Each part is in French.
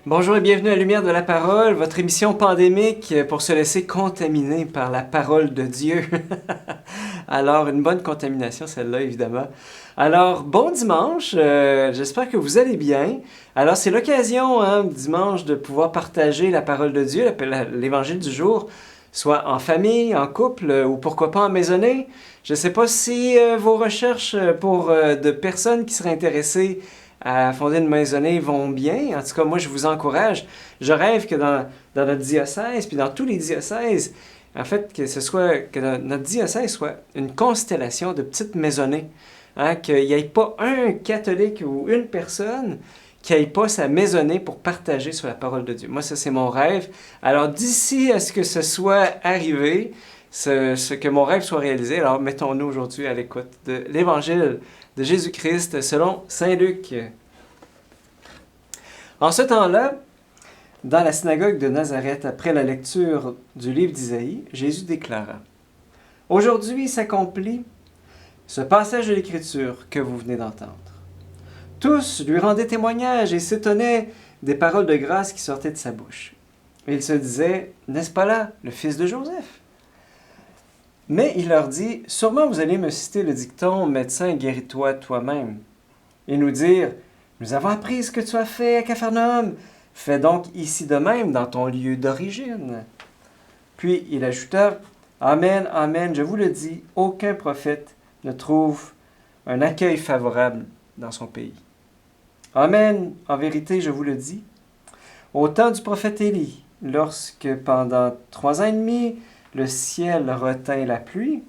Bonjour et bienvenue à Lumière de la Parole, votre émission pandémique pour se laisser contaminer par la parole de Dieu. Alors, une bonne contamination, celle-là, évidemment. Alors, bon dimanche, j'espère que vous allez bien. Alors, c'est l'occasion, dimanche, de pouvoir partager la parole de Dieu, l'évangile du jour, soit en famille, en couple ou pourquoi pas en maisonnée. Je ne sais pas si vos recherches pour de personnes qui seraient intéressées à fonder une maisonnée vont bien. En tout cas, moi, je vous encourage. Je rêve que dans notre diocèse, puis dans tous les diocèses, en fait, que notre diocèse soit une constellation de petites maisonnées. Qu'il n'y ait pas un catholique ou une personne qui n'ait pas sa maisonnée pour partager sur la parole de Dieu. Moi, ça, c'est mon rêve. Alors, d'ici à ce que ce soit arrivé, que mon rêve soit réalisé, alors mettons-nous aujourd'hui à l'écoute de l'Évangile de Jésus-Christ selon Saint Luc. En ce temps-là, dans la synagogue de Nazareth, après la lecture du livre d'Isaïe, Jésus déclara: « Aujourd'hui s'accomplit ce passage de l'Écriture que vous venez d'entendre. » Tous lui rendaient témoignage et s'étonnaient des paroles de grâce qui sortaient de sa bouche. Et ils se disaient: « N'est-ce pas là le fils de Joseph? » Mais il leur dit: « Sûrement vous allez me citer le dicton « Médecin, guéris-toi toi-même » et nous dire: « Nous avons appris ce que tu as fait à Capharnaüm. Fais donc ici de même dans ton lieu d'origine. » Puis il ajouta: « Amen, amen, je vous le dis, aucun prophète ne trouve un accueil favorable dans son pays. Amen, en vérité, je vous le dis, au temps du prophète Élie, lorsque pendant 3 ans et demi, le ciel retint la pluie,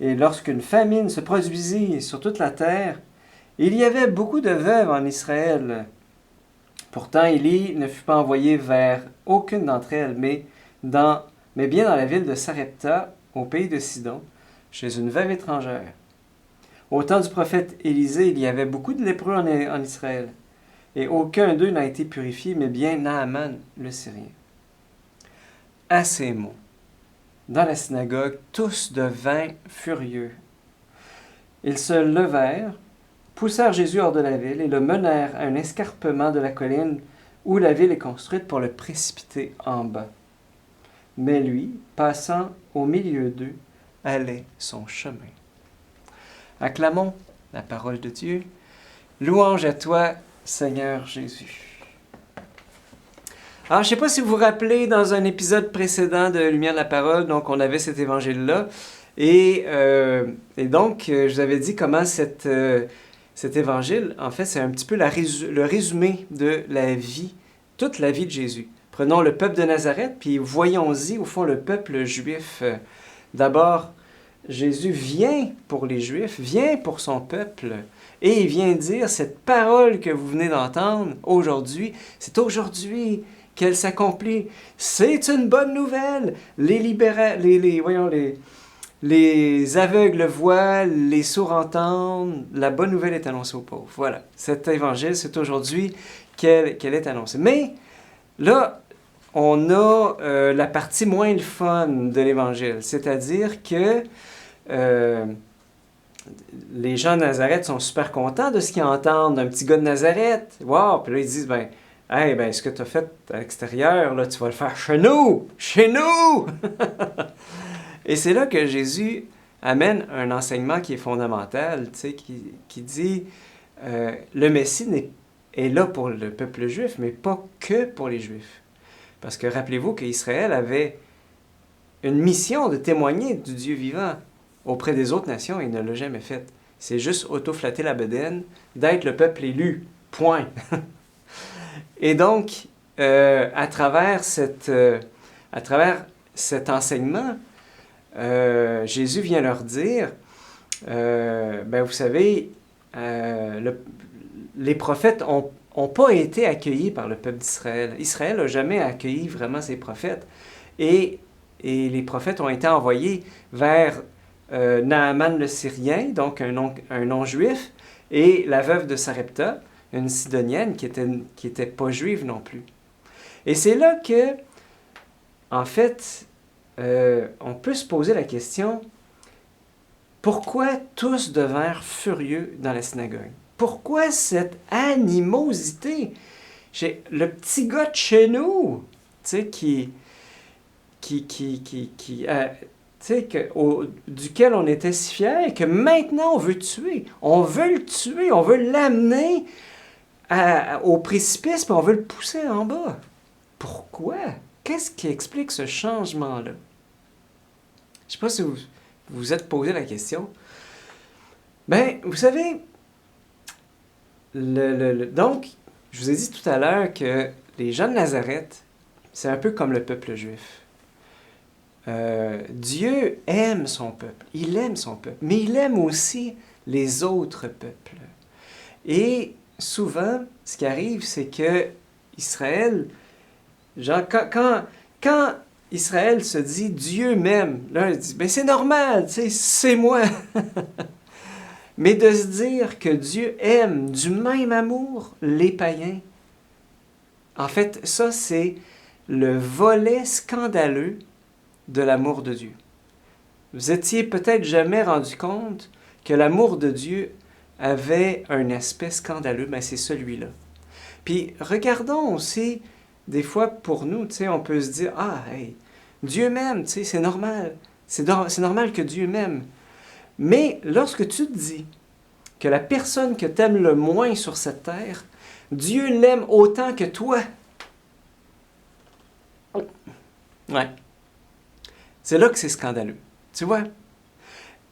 et lorsqu'une famine se produisit sur toute la terre, il y avait beaucoup de veuves en Israël. Pourtant, Élie ne fut pas envoyé vers aucune d'entre elles, mais bien dans la ville de Sarepta, au pays de Sidon, chez une veuve étrangère. Au temps du prophète Élisée, il y avait beaucoup de lépreux en Israël, et aucun d'eux n'a été purifié, mais bien Naaman le Syrien. » À ces mots, dans la synagogue, tous devinrent furieux. Ils se levèrent, poussèrent Jésus hors de la ville et le menèrent à un escarpement de la colline où la ville est construite pour le précipiter en bas. Mais lui, passant au milieu d'eux, allait son chemin. Acclamons la parole de Dieu. Louange à toi, Seigneur Jésus. Alors, je ne sais pas si vous vous rappelez, dans un épisode précédent de Lumière de la Parole, donc on avait cet évangile-là. Et donc, je vous avais dit comment cet évangile, en fait, c'est un petit peu le résumé de la vie, toute la vie de Jésus. Prenons le peuple de Nazareth, puis voyons-y, au fond, le peuple juif. D'abord, Jésus vient pour les Juifs, vient pour son peuple, et il vient dire cette parole que vous venez d'entendre aujourd'hui, c'est aujourd'hui qu'elle s'accomplit. C'est une bonne nouvelle. Les aveugles voient, les sourds entendent, la bonne nouvelle est annoncée aux pauvres. Voilà, cet évangile, c'est aujourd'hui qu'elle est annoncée. Mais là, on a la partie moins le fun de l'évangile, c'est-à-dire que les gens de Nazareth sont super contents de ce qu'ils entendent d'un petit gars de Nazareth. Wow! Puis là, ils disent, hey, ce que tu as fait à l'extérieur, là, tu vas le faire chez nous! Chez nous! Et c'est là que Jésus amène un enseignement qui est fondamental, tu sais, qui dit le Messie est là pour le peuple juif, mais pas que pour les Juifs. Parce que rappelez-vous qu'Israël avait une mission de témoigner du Dieu vivant auprès des autres nations, et il ne l'a jamais fait. C'est juste auto-flatter la bedaine d'être le peuple élu. Point. Et donc, à travers cet enseignement, Jésus vient leur dire, vous savez, les prophètes n'ont pas été accueillis par le peuple d'Israël. Israël n'a jamais accueilli vraiment ses prophètes. Et les prophètes ont été envoyés vers Naaman le Syrien, donc un non-juif, et la veuve de Sarepta, une Sidonienne qui était pas juive non plus. Et c'est là que, en fait, on peut se poser la question, pourquoi tous devinrent furieux dans la synagogue? Pourquoi cette animosité? J'ai le petit gars de chez nous, tu sais, duquel on était si fiers, que maintenant on veut tuer. On veut le tuer, on veut l'amener au précipice, puis on veut le pousser en bas. Pourquoi? Qu'est-ce qui explique ce changement-là? Je ne sais pas si vous vous êtes posé la question. Ben, vous savez, donc, je vous ai dit tout à l'heure que les gens de Nazareth, c'est un peu comme le peuple juif. Dieu aime son peuple, il aime son peuple, mais il aime aussi les autres peuples. Et souvent, ce qui arrive, c'est que Israël, genre, quand Israël se dit Dieu m'aime, là, il dit ben c'est normal, tu sais, c'est moi. Mais de se dire que Dieu aime du même amour les païens, en fait, ça c'est le volet scandaleux de l'amour de Dieu. Vous étiez peut-être jamais rendu compte que l'amour de Dieu avait un aspect scandaleux, mais c'est celui-là. Puis regardons aussi, des fois pour nous, tu sais, on peut se dire, ah, hey, Dieu m'aime, tu sais, c'est normal. C'est normal que Dieu m'aime. Mais lorsque tu te dis que la personne que tu aimes le moins sur cette terre, Dieu l'aime autant que toi. Ouais. C'est là que c'est scandaleux. Tu vois?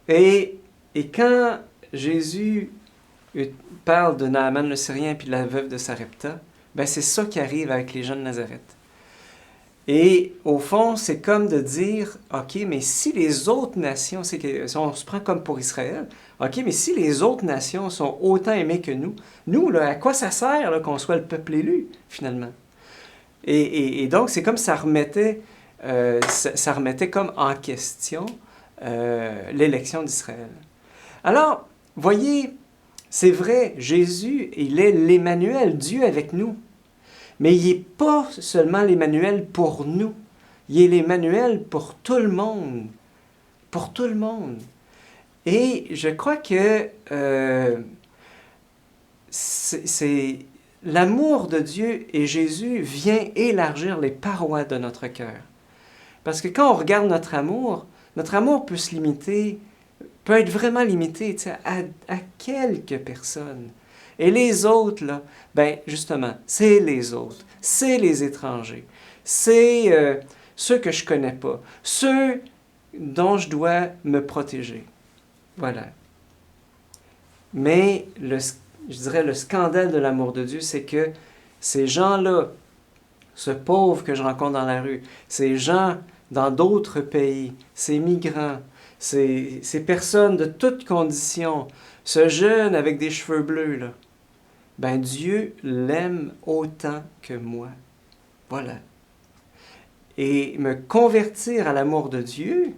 Et quand Jésus parle de Naaman le Syrien puis de la veuve de Sarepta, ben c'est ça qui arrive avec les gens de Nazareth. Et au fond, c'est comme de dire, OK, mais si les autres nations, si on se prend comme pour Israël, OK, mais si les autres nations sont autant aimées que nous, là, à quoi ça sert là, qu'on soit le peuple élu, finalement? Et donc, c'est comme ça remettait comme en question l'élection d'Israël. Alors, voyez, c'est vrai, Jésus, il est l'Emmanuel, Dieu avec nous. Mais il n'est pas seulement l'Emmanuel pour nous. Il est l'Emmanuel pour tout le monde. Pour tout le monde. Et je crois que l'amour de Dieu et Jésus vient élargir les parois de notre cœur. Parce que quand on regarde notre amour peut se limiter, peut être vraiment limité à quelques personnes. Et les autres, là, ben justement, c'est les autres, c'est les étrangers, c'est ceux que je ne connais pas, ceux dont je dois me protéger. Voilà. Mais je dirais le scandale de l'amour de Dieu, c'est que ces gens-là, ce pauvre que je rencontre dans la rue, ces gens dans d'autres pays, ces migrants, ces personnes de toutes conditions, ce jeune avec des cheveux bleus, là, ben Dieu l'aime autant que moi. Voilà. Et me convertir à l'amour de Dieu,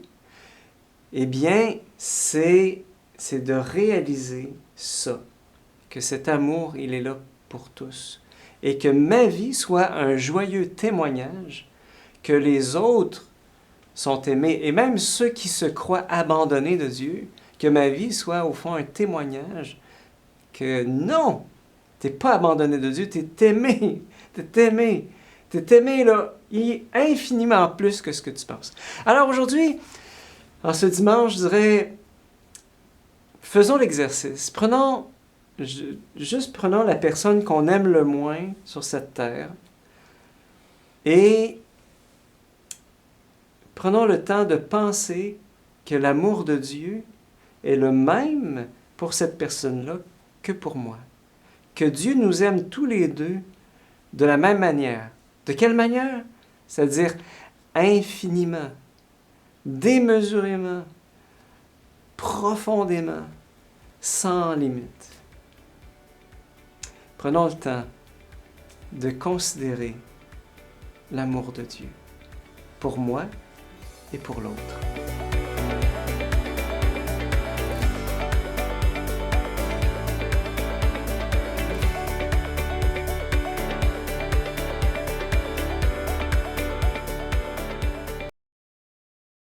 eh bien, c'est de réaliser ça, que cet amour, il est là pour tous. Et que ma vie soit un joyeux témoignage que les autres sont aimés, et même ceux qui se croient abandonnés de Dieu, que ma vie soit au fond un témoignage que non, tu n'es pas abandonné de Dieu, tu es aimé, tu es aimé. Tu es aimé là, infiniment plus que ce que tu penses. Alors aujourd'hui, en ce dimanche, je dirais, faisons l'exercice. Prenons la personne qu'on aime le moins sur cette terre et prenons le temps de penser que l'amour de Dieu est le même pour cette personne-là que pour moi. Que Dieu nous aime tous les deux de la même manière. De quelle manière? C'est-à-dire infiniment, démesurément, profondément, sans limite. Prenons le temps de considérer l'amour de Dieu pour moi et pour l'autre.